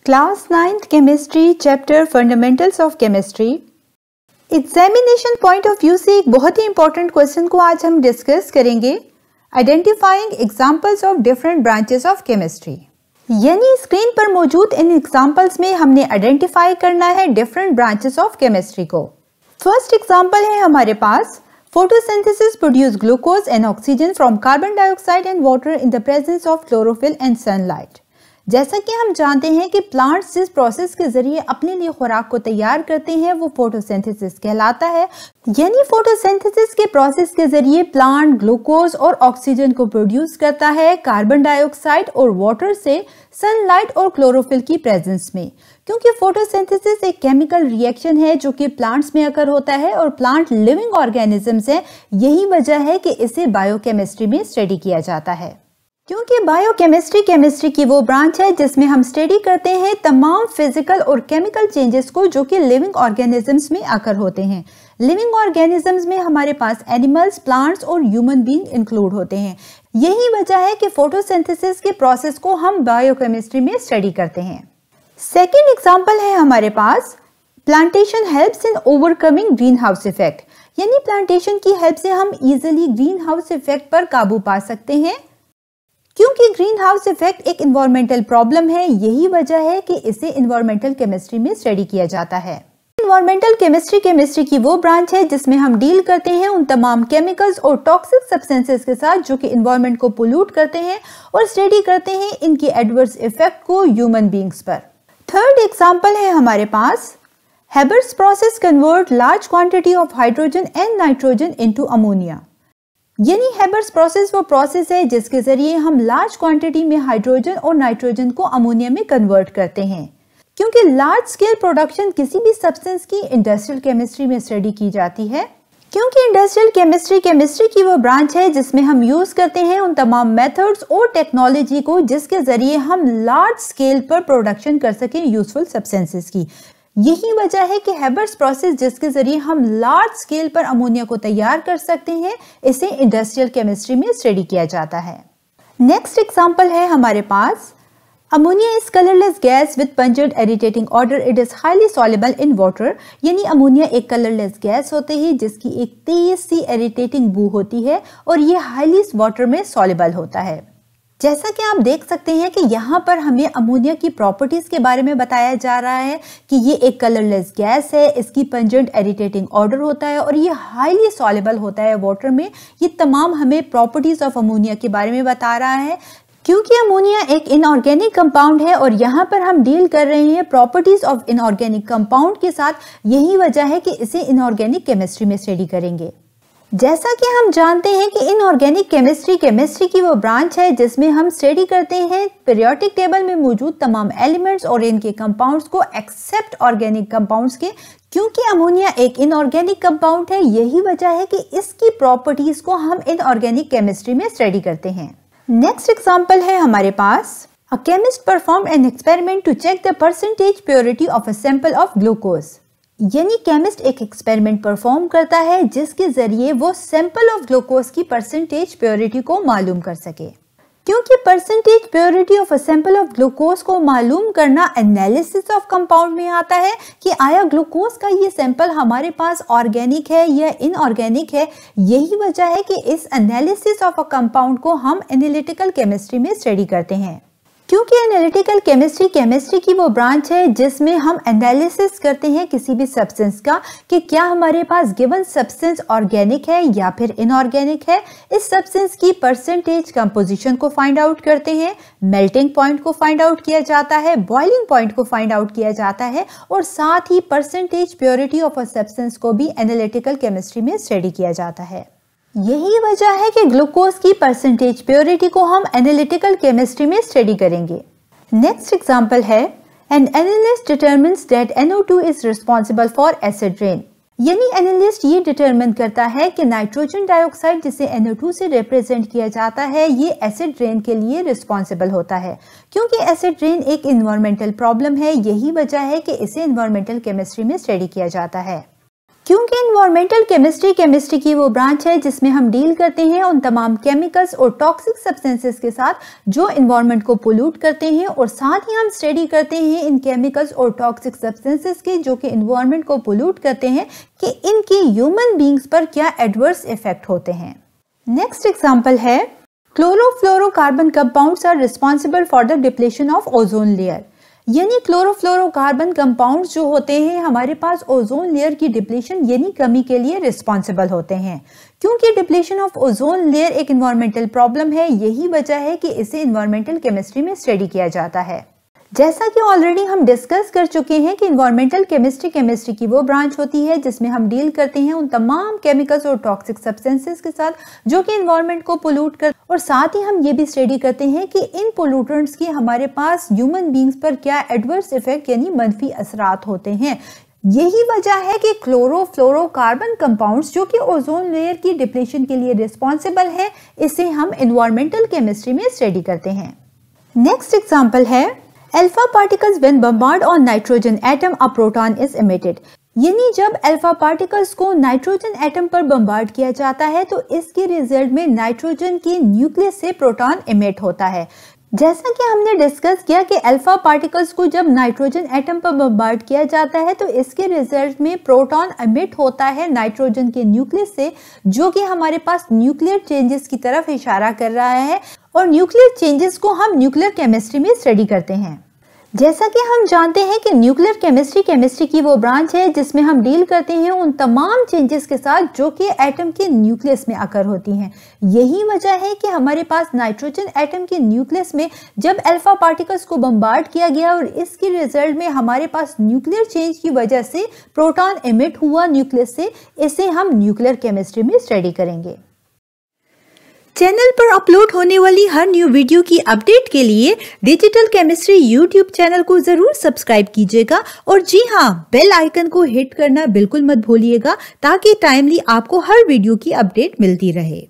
Class 9th chemistry chapter fundamentals of chemistry. Examination point of view से एक बहुत ही important question को आज हम डिस्कस करेंगे। Identifying examples of different branches of chemistry, यानी स्क्रीन पर मौजूद इन एग्जांपल्स में हमने आइडेंटिफाई करना है डिफरेंट ब्रांचेस ऑफ केमिस्ट्री को। फर्स्ट एग्जांपल है हमारे पास, photosynthesis produce glucose and oxygen from carbon dioxide and water in the presence of chlorophyll and sunlight. जैसा कि हम जानते हैं कि प्लांट्स जिस प्रोसेस के जरिए अपने लिए खुराक को तैयार करते हैं वो फोटोसिंथेसिस कहलाता है। यानी फोटोसिंथेसिस के प्रोसेस के जरिए प्लांट ग्लूकोज और ऑक्सीजन को प्रोड्यूस करता है कार्बन डाइऑक्साइड और वाटर से सनलाइट और क्लोरोफिल की प्रेजेंस में। क्योंकि फोटोसिंथेसिस एक केमिकल रिएक्शन है जो कि प्लांट्स में अकर होता है और प्लांट लिविंग ऑर्गेनिजम्स है, यही वजह है कि इसे बायोकेमिस्ट्री में स्टडी किया जाता है। क्योंकि बायोकेमिस्ट्री केमिस्ट्री की वो ब्रांच है जिसमें हम स्टडी करते हैं तमाम फिजिकल और केमिकल चेंजेस को जो कि लिविंग ऑर्गेनिजम्स में आकर होते हैं। लिविंग ऑर्गेनिजम्स में हमारे पास एनिमल्स, प्लांट्स और ह्यूमन बीइंग इंक्लूड होते हैं। यही वजह है कि फोटोसिंथेसिस के प्रोसेस को हम बायोकेमिस्ट्री में स्टडी करते हैं। सेकेंड एग्जाम्पल है हमारे पास, plantation helps in overcoming green house effect. यानी प्लांटेशन की हेल्प से हम इजिली ग्रीन हाउस इफेक्ट पर काबू पा सकते हैं। क्योंकि ग्रीन हाउस इफेक्ट एक इन्वायरमेंटल प्रॉब्लम है, यही वजह है कि इसे इन्वायरमेंटल केमिस्ट्री में स्टडी किया जाता है। इन्वायरमेंटल केमिस्ट्री की वो ब्रांच है जिसमें हम डील करते हैं उन तमाम केमिकल्स और टॉक्सिक सब्सटेंसेस के साथ जो कि इन्वायरमेंट को पोल्यूट करते हैं और स्टडी करते हैं इनकी एडवर्स इफेक्ट को ह्यूमन बीइंग्स पर। थर्ड एग्जाम्पल है हमारे पास, Haber's process convert large quantity of hydrogen and nitrogen into ammonia. यानी हेबर्स प्रोसेस वो प्रोसेस है जिसके जरिए हम लार्ज क्वांटिटी में हाइड्रोजन और नाइट्रोजन को अमोनिया में कन्वर्ट करते हैं। क्योंकि लार्ज स्केल प्रोडक्शन किसी भी सब्सटेंस की इंडस्ट्रियल केमिस्ट्री में स्टडी की जाती है। क्योंकि इंडस्ट्रियल केमिस्ट्री की वो ब्रांच है जिसमें हम यूज करते हैं उन तमाम मेथड्स और टेक्नोलॉजी को जिसके जरिए हम लार्ज स्केल पर प्रोडक्शन कर सकें यूजफुल सब्सटेंसेस की। यही वजह है कि हेबर्स प्रोसेस जिसके जरिए हम लार्ज स्केल पर अमोनिया को तैयार कर सकते हैं, इसे इंडस्ट्रियल केमिस्ट्री में स्टडी किया जाता है। नेक्स्ट एग्जांपल है हमारे पास, ammonia is colourless gas with pungent irritating order, it is highly soluble in water. यानी अमोनिया एक कलरलेस गैस होती है जिसकी एक तेज सी इरिटेटिंग बू होती है और ये हाईली वाटर में सॉल्युबल होता है। जैसा कि आप देख सकते हैं कि यहाँ पर हमें अमोनिया की प्रॉपर्टीज के बारे में बताया जा रहा है कि ये एक कलरलेस गैस है, इसकी पंजेंट इरिटेटिंग ऑर्डर होता है और ये हाईली सॉल्युबल होता है वाटर में। ये तमाम हमें प्रॉपर्टीज ऑफ अमोनिया के बारे में बता रहा है। क्योंकि अमोनिया एक इनऑर्गेनिक कंपाउंड है और यहाँ पर हम डील कर रहे हैं प्रॉपर्टीज ऑफ इनऑर्गेनिक कंपाउंड के साथ, यही वजह है कि इसे इनऑर्गेनिक केमिस्ट्री में स्टडी करेंगे। जैसा कि हम जानते हैं कि इनऑर्गेनिक केमिस्ट्री की वो ब्रांच है जिसमें हम स्टडी करते हैं पीरियोडिक टेबल में मौजूद तमाम एलिमेंट्स और इनके कंपाउंड्स को एक्सेप्ट ऑर्गेनिक कंपाउंड्स के। क्योंकि अमोनिया एक इनऑर्गेनिक कंपाउंड है, यही वजह है कि इसकी प्रॉपर्टीज को हम इनऑर्गेनिक केमिस्ट्री में स्टडी करते हैं। नेक्स्ट एग्जाम्पल है हमारे पास, a chemist perform an experiment to check the percentage purity of a sample of glucose. यानी केमिस्ट एक एक्सपेरिमेंट परफॉर्म करता है जिसके जरिए वो सैंपल ऑफ ग्लूकोज की परसेंटेज प्योरिटी को मालूम कर सके। क्योंकि percentage purity of a sample of glucose को मालूम करना एनालिसिस ऑफ कंपाउंड में आता है कि आया ग्लूकोज का ये सैंपल हमारे पास ऑर्गेनिक है या इनऑर्गेनिक है। यही वजह है कि इस एनालिसिस ऑफ अ कंपाउंड को हम एनालिटिकल केमिस्ट्री में स्टडी करते हैं। क्योंकि एनालिटिकल केमिस्ट्री की वो ब्रांच है जिसमें हम एनालिसिस करते हैं किसी भी सब्सटेंस का कि क्या हमारे पास गिवन सब्सटेंस ऑर्गेनिक है या फिर इनऑर्गेनिक है। इस सब्सटेंस की परसेंटेज कंपोजिशन को फाइंड आउट करते हैं, मेल्टिंग पॉइंट को फाइंड आउट किया जाता है, बॉइलिंग पॉइंट को फाइंड आउट किया जाता है और साथ ही percentage purity of a substance को भी एनालिटिकल केमिस्ट्री में स्टडी किया जाता है। यही वजह है कि ग्लूकोज की परसेंटेज प्योरिटी को हम एनालिटिकल केमिस्ट्री में स्टडी करेंगे। नेक्स्ट एग्जांपल है, an analyst determines that NO2 is responsible for acid rain. यानी एनालिस्ट ये डिटरमिन करता है कि नाइट्रोजन डाइऑक्साइड जिसे NO2 से रिप्रेजेंट किया जाता है ये एसिड रेन के लिए रिस्पॉन्सिबल होता है। क्योंकि एसिड रेन एक इन्वायरमेंटल प्रॉब्लम है, यही वजह है कि इसे इन्वायरमेंटल केमिस्ट्री में स्टडी किया जाता है। क्योंकि इन्वायरमेंटल केमिस्ट्री की वो ब्रांच है जिसमें हम डील करते हैं उन तमाम केमिकल्स और टॉक्सिक सब्सटेंसेस के साथ जो इन्वायरमेंट को पोल्यूट करते हैं, और साथ ही हम स्टडी करते हैं इन केमिकल्स और टॉक्सिक सब्सटेंसेस के जो कि इन्वायरमेंट को पोल्यूट करते हैं कि इनके ह्यूमन बींग्स पर क्या एडवर्स इफेक्ट होते हैं। नेक्स्ट एग्जांपल है chlorofluorocarbon compounds are responsible for the depletion of ozone layer. यानी क्लोरोफ्लोरोकार्बन कंपाउंड्स जो होते हैं हमारे पास ओजोन लेयर की डिप्लीशन यानी कमी के लिए रिस्पॉन्सिबल होते हैं। क्योंकि डिप्लीशन ऑफ ओजोन लेयर एक इन्वायरमेंटल प्रॉब्लम है, यही वजह है कि इसे इन्वायरमेंटल केमिस्ट्री में स्टडी किया जाता है। जैसा कि ऑलरेडी हम डिस्कस कर चुके हैं कि इन्वायरमेंटल केमिस्ट्री की वो ब्रांच होती है जिसमें हम डील करते हैं उन तमाम केमिकल्स और टॉक्सिक सब्सटेंसेस के साथ जो कि इन्वायरमेंट को पोल्यूट कर, और साथ ही हम ये भी स्टडी करते हैं कि इन पोल्यूटेंट्स की हमारे पास ह्यूमन बींग्स पर क्या एडवर्स इफेक्ट यानी मनफी असरात होते हैं। यही वजह है कि क्लोरोफ्लोरोकार्बन कंपाउंड्स जो कि ओजोन लेयर की डिप्लीशन के लिए रिस्पॉन्सिबल है, इसे हम इन्वायरमेंटल केमिस्ट्री में स्टडी करते हैं। नेक्स्ट एग्जाम्पल है alpha particles when bombard on nitrogen atom a proton is emitted. यानी जब अल्फा पार्टिकल्स को नाइट्रोजन एटम पर बम्बार्ड किया जाता है तो इसके रिजल्ट में नाइट्रोजन के न्यूक्लियस से प्रोटॉन इमिट होता है। जैसा कि हमने डिस्कस किया कि अल्फा पार्टिकल्स को जब नाइट्रोजन एटम पर बम्बार्ड किया जाता है तो इसके रिजल्ट में प्रोटॉन इमिट होता है नाइट्रोजन के न्यूक्लियस से, जो कि हमारे पास न्यूक्लियर चेंजेस की तरफ इशारा कर रहा है, और न्यूक्लियर चेंजेस को हम न्यूक्लियर केमिस्ट्री में स्टडी करते हैं। जैसा कि हम जानते हैं कि न्यूक्लियर केमिस्ट्री की वो ब्रांच है जिसमें हम डील करते हैं उन तमाम चेंजेस के साथ जो कि एटम के न्यूक्लियस में आकर होती हैं। यही वजह है कि हमारे पास नाइट्रोजन एटम के न्यूक्लियस में जब अल्फा पार्टिकल्स को बम्बार्ड किया गया और इसके रिजल्ट में हमारे पास न्यूक्लियर चेंज की वजह से प्रोटॉन इमिट हुआ न्यूक्लियस से, इसे हम न्यूक्लियर केमिस्ट्री में स्टडी करेंगे। चैनल पर अपलोड होने वाली हर न्यू वीडियो की अपडेट के लिए डिजिटल केमिस्ट्री यूट्यूब चैनल को जरूर सब्सक्राइब कीजिएगा, और जी हाँ, बेल आइकन को हिट करना बिल्कुल मत भूलिएगा ताकि टाइमली आपको हर वीडियो की अपडेट मिलती रहे।